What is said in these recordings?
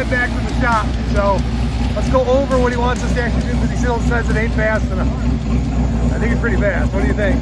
guy back from the shop, so let's go over what he wants us to actually do, because he still says it ain't fast enough. I think it's pretty fast. What do you think?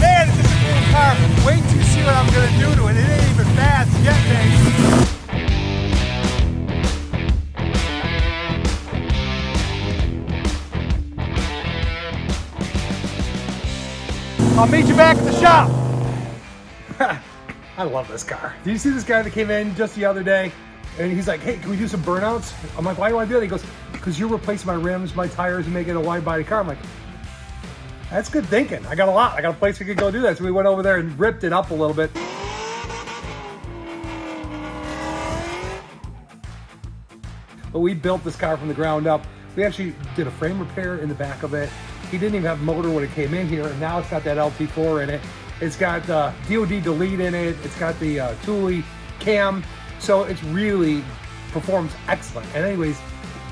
Man, it's just a cool car. Wait till you see what I'm gonna do to it. It ain't even fast yet, baby. I'll meet you back at the shop. I love this car. Did you see this guy that came in just the other day? And he's like, hey, can we do some burnouts? I'm like, why do you want to do that? He goes, because you're replacing my rims, my tires, and making it a wide body car. I'm like, that's good thinking. I got a lot. I got a place we could go do that. So we went over there and ripped it up a little bit. But we built this car from the ground up. We actually did a frame repair in the back of it. He didn't even have a motor when it came in here, and now it's got that LT4 in it. It's got DOD delete in it. It's got the Thule cam. So it's really performs excellent. And anyways,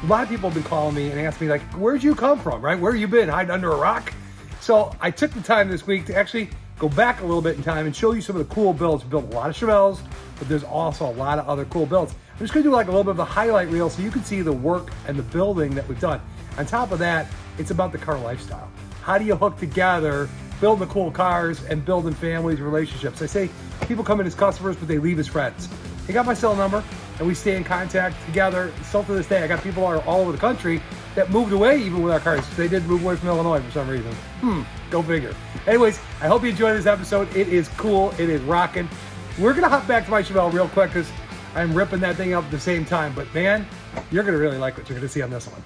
a lot of people have been calling me and asking me like, where'd you come from, right? Where you been, hiding under a rock? So I took the time this week to actually go back a little bit in time and show you some of the cool builds. We built a lot of Chevelles, but there's also a lot of other cool builds. I'm just gonna do like a little bit of a highlight reel so you can see the work and the building that we've done. On top of that, it's about the car lifestyle. How do you hook together building the cool cars and building families, relationships? I say people come in as customers, but they leave as friends. They got my cell number, and we stay in contact together. Still to this day, I got people all over the country that moved away even with our cars. They did move away from Illinois for some reason. Go figure. Anyways, I hope you enjoyed this episode. It is cool. It is rocking. We're gonna hop back to my Chevelle real quick because I'm ripping that thing up at the same time. But man, you're gonna really like what you're gonna see on this one.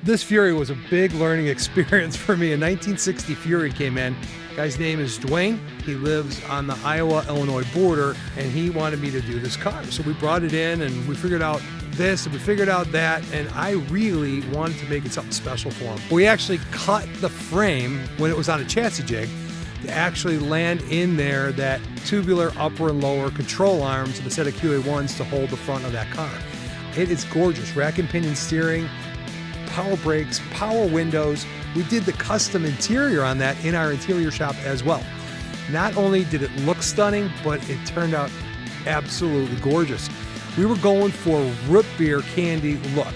This Fury was a big learning experience for me. A 1960 Fury came in. Guy's name is Dwayne. He lives on the Iowa-Illinois border, and he wanted me to do this car. So we brought it in, and we figured out this, and we figured out that, and I really wanted to make it something special for him. We actually cut the frame when it was on a chassis jig to actually land in there that tubular upper and lower control arms and a set of QA1s to hold the front of that car. It is gorgeous. Rack and pinion steering, power brakes, power windows. We did the custom interior on that in our interior shop as well. Not only did it look stunning, but it turned out absolutely gorgeous. We were going for root beer candy look.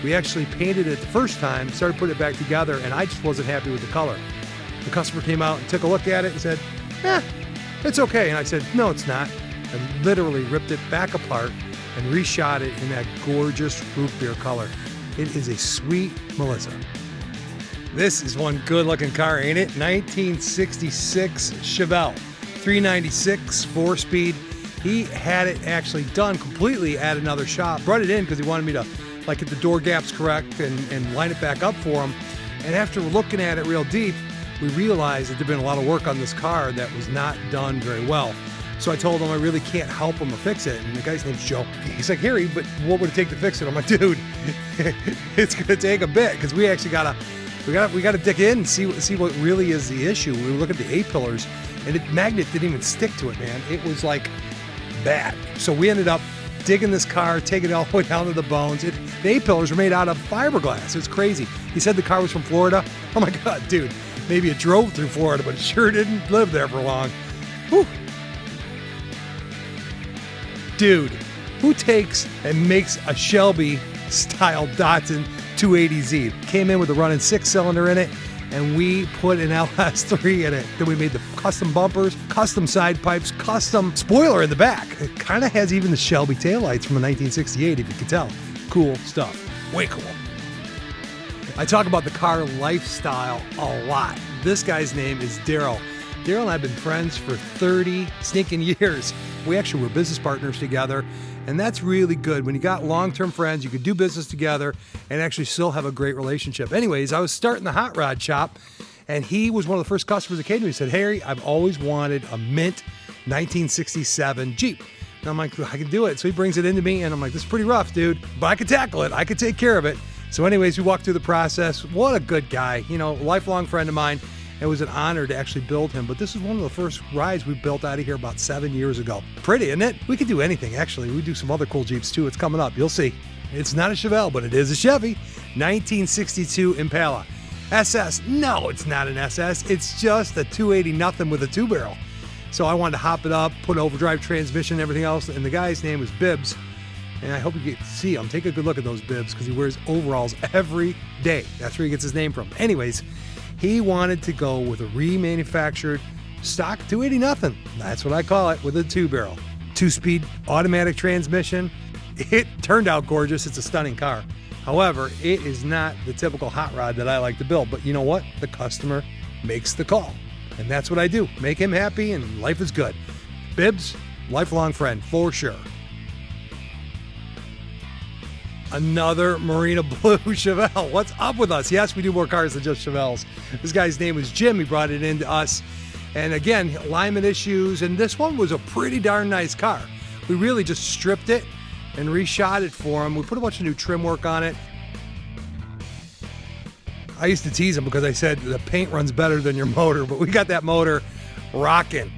We actually painted it the first time, started putting it back together, and I just wasn't happy with the color. The customer came out and took a look at it and said, it's okay. And I said, no, it's not. I literally ripped it back apart and reshot it in that gorgeous root beer color. It is a sweet Melissa. This is one good looking car, ain't it? 1966 Chevelle, 396, 4-speed. He had it actually done completely at another shop. Brought it in because he wanted me to like get the door gaps correct and line it back up for him. And after looking at it real deep, we realized that there'd been a lot of work on this car that was not done very well. So I told him I really can't help him or fix it. And the guy's name's Joe. He's like, Harry, but what would it take to fix it? I'm like, dude, it's gonna take a bit because we actually gotta dig in and see what really is the issue. We look at the A-pillars and the magnet didn't even stick to it, man. It was like bad. So we ended up digging this car, taking it all the way down to the bones. The A-pillars were made out of fiberglass. It's crazy. He said the car was from Florida. Oh my God, dude. Maybe it drove through Florida, but it sure didn't live there for long. Whew. Dude, who takes and makes a Shelby-style Datsun 280Z? Came in with a running 6-cylinder in it, and we put an LS3 in it. Then we made the custom bumpers, custom side pipes, custom spoiler in the back. It kind of has even the Shelby taillights from a 1968, if you can tell. Cool stuff. Way cool. I talk about the car lifestyle a lot. This guy's name is Daryl. Daryl and I have been friends for 30 stinking years. We actually were business partners together, and that's really good. When you got long-term friends, you can do business together and actually still have a great relationship. Anyways, I was starting the hot rod shop, and he was one of the first customers that came to me and said, Harry, I've always wanted a mint 1967 Jeep. And I'm like, I can do it. So he brings it into me, and I'm like, this is pretty rough, dude, but I can tackle it. I can take care of it. So anyways, we walked through the process. What a good guy, you know, lifelong friend of mine. It was an honor to actually build him, but this is one of the first rides we built out of here about 7 years ago. Pretty, isn't it? We could do anything, actually. We do some other cool Jeeps too. It's coming up. You'll see. It's not a Chevelle, but it is a Chevy. 1962 Impala. SS. No, it's not an SS. It's just a 280 nothing with a 2-barrel. So I wanted to hop it up, put overdrive transmission and everything else. And the guy's name was Bibbs. And I hope you get to see him. Take a good look at those bibs because he wears overalls every day. That's where he gets his name from. Anyways, he wanted to go with a remanufactured stock 280 nothing. That's what I call it, with a 2-barrel. 2-speed automatic transmission. It turned out gorgeous. It's a stunning car. However, it is not the typical hot rod that I like to build. But you know what? The customer makes the call. And that's what I do. Make him happy and life is good. Bibbs, lifelong friend for sure. Another Marina Blue Chevelle. What's up with us? Yes, we do more cars than just Chevelles. This guy's name was Jim. He brought it into us. And again, alignment issues. And this one was a pretty darn nice car. We really just stripped it and reshot it for him. We put a bunch of new trim work on it. I used to tease him because I said the paint runs better than your motor, but we got that motor rocking.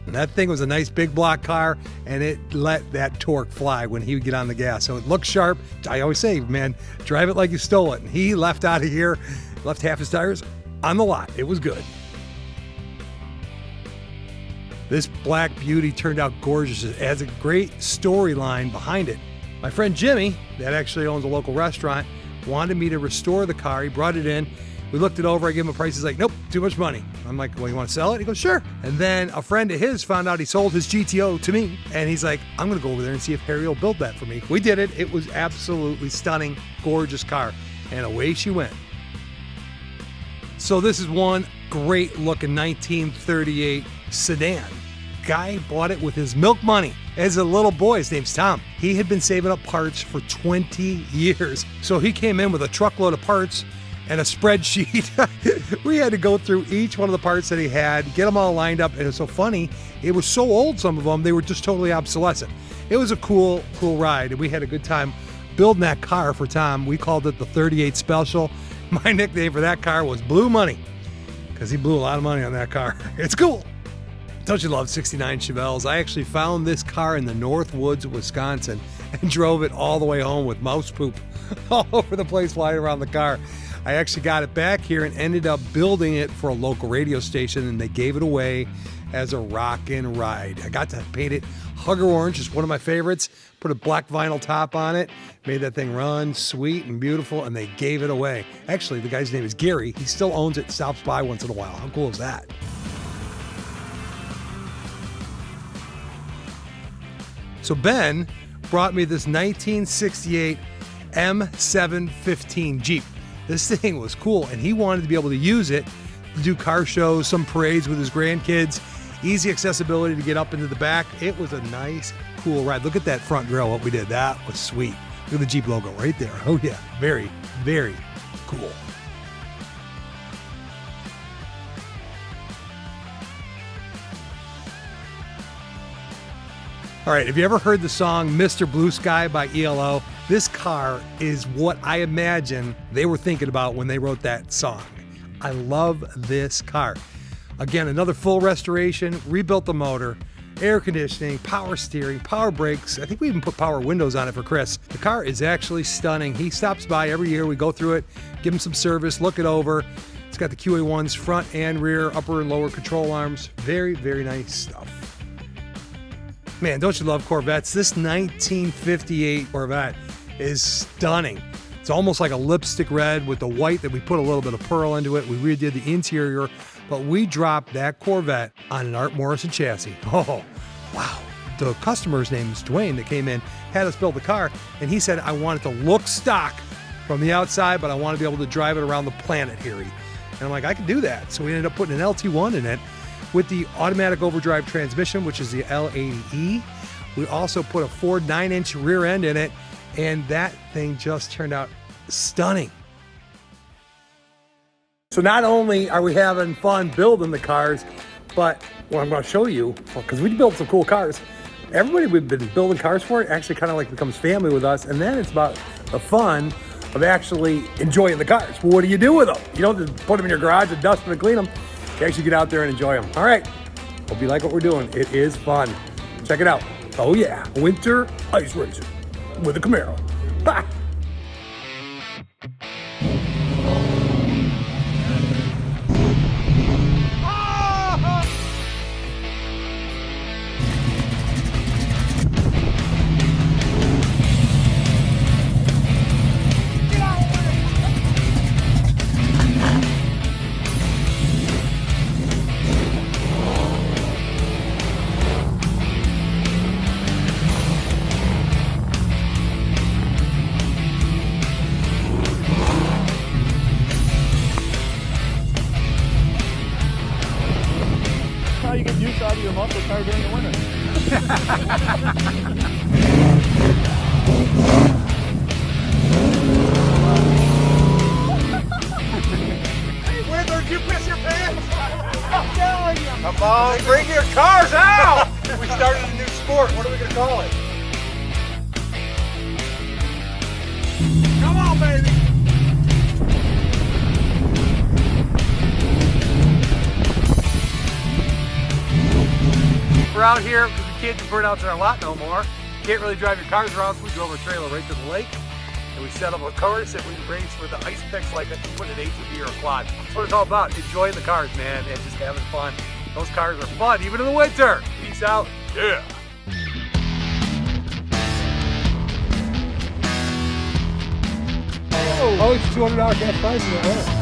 And that thing was a nice big block car, and it let that torque fly when he would get on the gas. So it looked sharp. I always say, man, drive it like you stole it. And he left out of here, left half his tires on the lot. It was good. This black beauty turned out gorgeous. It has a great storyline behind it. My friend Jimmy, that actually owns a local restaurant, wanted me to restore the car. He brought it in. We looked it over. I gave him a price. He's like, nope, too much money. I'm like, well, you want to sell it? He goes, sure. And then a friend of his found out he sold his GTO to me. And he's like, I'm going to go over there and see if Harry will build that for me. We did it. It was absolutely stunning, gorgeous car. And away she went. So this is one great looking 1938 sedan. Guy bought it with his milk money as a little boy. His name's Tom. He had been saving up parts for 20 years. So he came in with a truckload of parts and a spreadsheet. We had to go through each one of the parts that he had, get them all lined up. And it was so funny. It was so old, some of them, they were just totally obsolescent. It was a cool ride. And we had a good time building that car for Tom. We called it the 38 Special. My nickname for that car was Blue Money because he blew a lot of money on that car. It's cool. Don't you love 69 Chevelles? I actually found this car in the North Woods of Wisconsin and drove it all the way home with mouse poop all over the place flying around the car. I actually got it back here and ended up building it for a local radio station, and they gave it away as a rockin' ride. I got to paint it Hugger Orange, is one of my favorites. Put a black vinyl top on it, made that thing run sweet and beautiful, and they gave it away. Actually, the guy's name is Gary. He still owns it, stops by once in a while. How cool is that? So Ben brought me this 1968 M715 Jeep. This thing was cool, and he wanted to be able to use it to do car shows, some parades with his grandkids, easy accessibility to get up into the back. It was a nice, cool ride. Look at that front grill, what we did. That was sweet. Look at the Jeep logo right there. Oh yeah, very, very cool. All right, have you ever heard the song Mr. Blue Sky by ELO? This car is what I imagine they were thinking about when they wrote that song. I love this car. Again, another full restoration, rebuilt the motor, air conditioning, power steering, power brakes. I think we even put power windows on it for Chris. The car is actually stunning. He stops by every year. We go through it, give him some service, look it over. It's got the QA1s front and rear, upper and lower control arms. Very, very nice stuff. Man, don't you love Corvettes? This 1958 Corvette is stunning. It's almost like a lipstick red with the white that we put a little bit of pearl into it. We redid the interior, but we dropped that Corvette on an Art Morrison chassis. Oh, wow. The customer's name is Dwayne that came in, had us build the car, and he said, I want it to look stock from the outside, but I want to be able to drive it around the planet, Harry. And I'm like, I can do that. So we ended up putting an LT1 in it with the automatic overdrive transmission, which is the L80E. We also put a Ford 9-inch rear end in it, and that thing just turned out stunning. So not only are we having fun building the cars, but what I'm going to show you, because we built some cool cars, everybody we've been building cars for actually kind of like becomes family with us, and then it's about the fun of actually enjoying the cars. Well, what do you do with them? You don't just put them in your garage and dust them and clean them. You actually get out there and enjoy them. All right, hope you like what we're doing. It is fun. Check it out. Oh yeah, winter ice racer with a Camaro. Ha! How you get use out of your muscle car during the winter. Wither, did you piss your pants? I'm telling you. Come on, bring your cars out! We started a new sport. What are we going to call it? Come on, baby! We're out here because we can't do burnouts in our lot no more. Can't really drive your cars around, so we drove our trailer right to the lake. And we set up a course and we race with the ice picks like you put an ATV or a quad. That's what it's all about, enjoying the cars, man, and just having fun. Those cars are fun, even in the winter. Peace out. Yeah. Oh, it's $200 cash prize in the winner.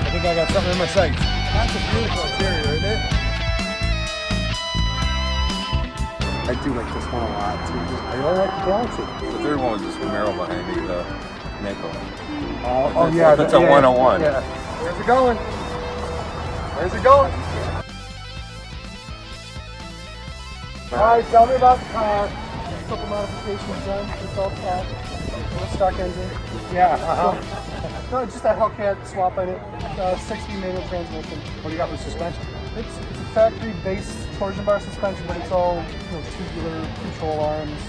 I think I got something in my sights. That's a beautiful interior, isn't it? I do like this one a lot too. I really like the Galaxy. The third one was just Camaro behind the Nickel. Oh yeah, it's a 101. Yeah. Where's it going? Where's it going? Alright, tell me about the car. A couple modifications done. It's all top. Little stock engine. Yeah, No, just a Hellcat swap in it. 60 manual transmission. What do you got for suspension? It's a factory base torsion bar suspension, but it's all tubular control arms,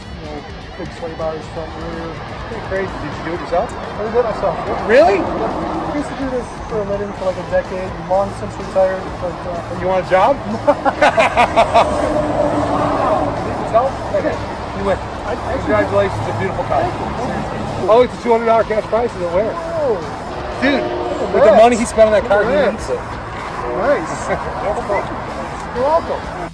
big sway bars front rear. Pretty crazy. Did you do it yourself? I did it myself. Really? I used to do this for a living for like a decade. Long since retired, but You want a job? yourself? Okay. You win. Congratulations, it's a beautiful car. Oh, it's a $200 cash prize for the winner. Oh, Dude, with the money he spent on that car, he Congrats. needs it. nice. You're welcome.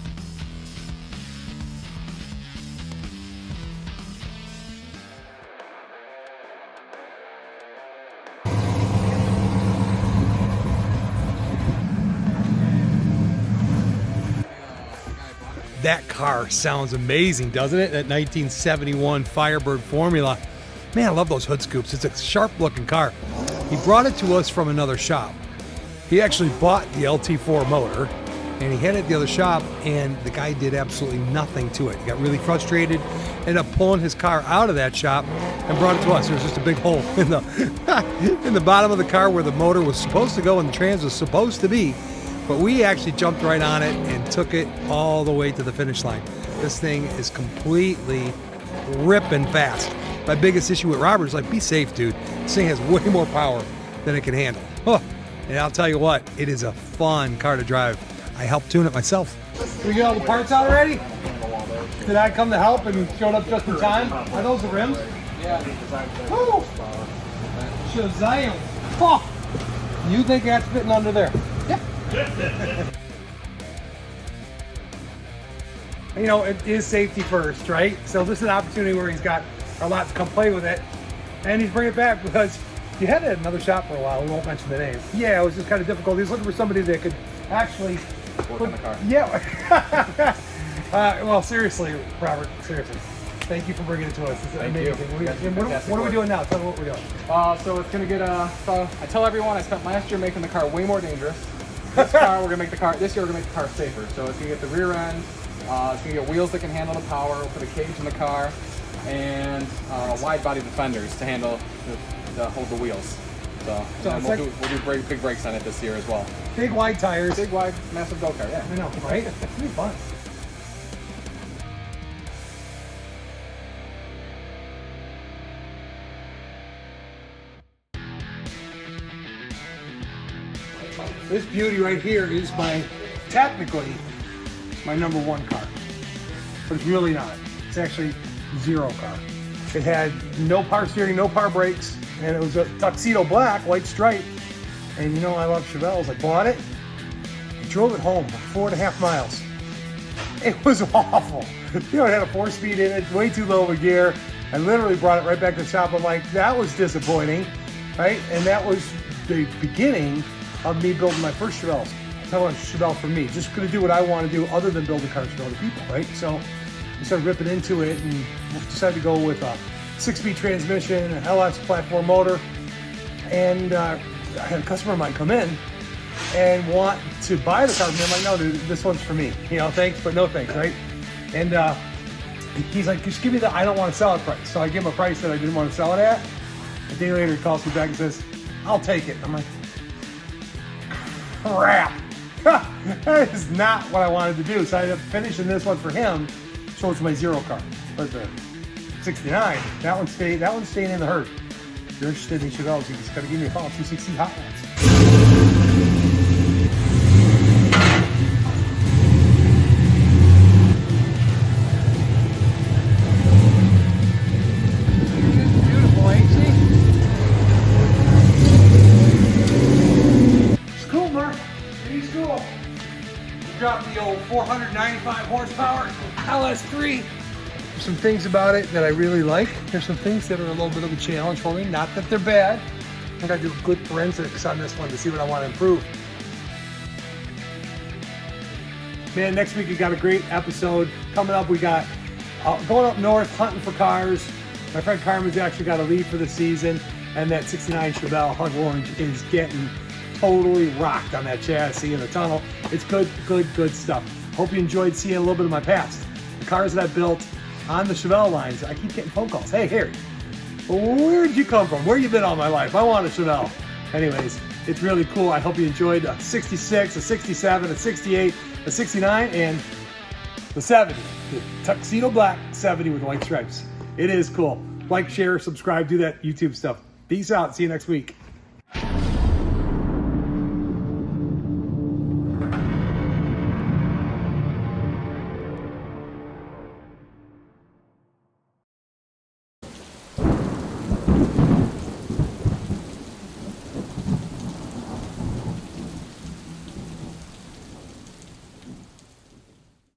That car sounds amazing, doesn't it? That 1971 Firebird Formula. Man, I love those hood scoops. It's a sharp looking car. He brought it to us from another shop. He actually bought the LT4 motor and he had it at the other shop and the guy did absolutely nothing to it. He got really frustrated, ended up pulling his car out of that shop and brought it to us. There was just a big hole in the in the bottom of the car where the motor was supposed to go and the trans was supposed to be. But we actually jumped right on it and took it all the way to the finish line. This thing is completely ripping fast. My biggest issue with Robert is like, be safe, dude. This thing has way more power than it can handle. Oh, and I'll tell you what, it is a fun car to drive. I helped tune it myself. Did we get all the parts out already? Did I come to help and showed up just in time? Are those the rims? Yeah. Woo! Shazam! Oh! You think that's fitting under there? Yeah. You know, it is safety first, right? So this is an opportunity where he's got a lot to come play with it, and he's bringing it back because you had it at another shop for a while. We won't mention the name. Yeah, it was just kind of difficult. He was looking for somebody that could actually Work on the car. Yeah. Well, seriously, Robert, seriously. Thank you for bringing it to us. It's Thank amazing. you. And what are we doing now? Tell me what we're doing. So it's gonna get so I tell everyone I spent last year making the car way more dangerous. This car, we're gonna make the car. This year we're gonna make the car safer. So it's gonna get the rear end. It's gonna get wheels that can handle the power. We'll put a cage in the car, and wide body defenders to handle to hold the wheels. So and then we'll do big brakes on it this year as well. Big wide tires. Big wide, massive go kart. Yeah. I know, right? It's gonna be fun. This beauty right here is technically my number one car, but it's really not. It's actually zero car. It had no power steering, no power brakes, and it was a tuxedo black, white stripe. And you know I love Chevelles. I bought it, I drove it home 4.5 miles. It was awful. You know, it had a 4-speed in it, way too low of a gear. I literally brought it right back to the shop. I'm like, that was disappointing, right? And that was the beginning of me building my first Chevelles. I'm talking about Chevelle for me, just gonna do what I want to do other than building cars for other people, right? So we started ripping into it and decided to go with a 6-speed transmission, an LS platform motor, and I had a customer of mine come in and want to buy the car from me. I'm like, no, dude, this one's for me. You know, thanks, but no thanks, right? And he's like, just give me the I don't want to sell it price. So I give him a price that I didn't want to sell it at. A day later, he calls me back and says, I'll take it. I'm like, crap. That is not what I wanted to do. So I ended up finishing this one for him. So it's my zero car. But the 69, that one's staying in the herd. If you're interested in Chevelles, you just gotta give me a call, 260 Hotrods. Beautiful, ain't she? It's cool, Mark. He's cool. Dropped the old 495 horsepower LS3. There's some things about it that I really like. There's some things that are a little bit of a challenge for me. Not that they're bad. I gotta do good forensics on this one to see what I want to improve. Man, next week we got a great episode coming up. We got going up north hunting for cars. My friend Carmen's actually got a lead for the season, and that 69 Chevelle Hug Orange is getting totally rocked on that chassis in the tunnel. It's good stuff. Hope you enjoyed seeing a little bit of my past. The cars that I built on the Chevelle lines. I keep getting phone calls. Hey, Harry, where did you come from? Where you been all my life? I want a Chevelle. Anyways, it's really cool. I hope you enjoyed a 66, a 67, a 68, a 69, and the 70. The tuxedo black 70 with white stripes. It is cool. Like, share, subscribe, do that YouTube stuff. Peace out. See you next week.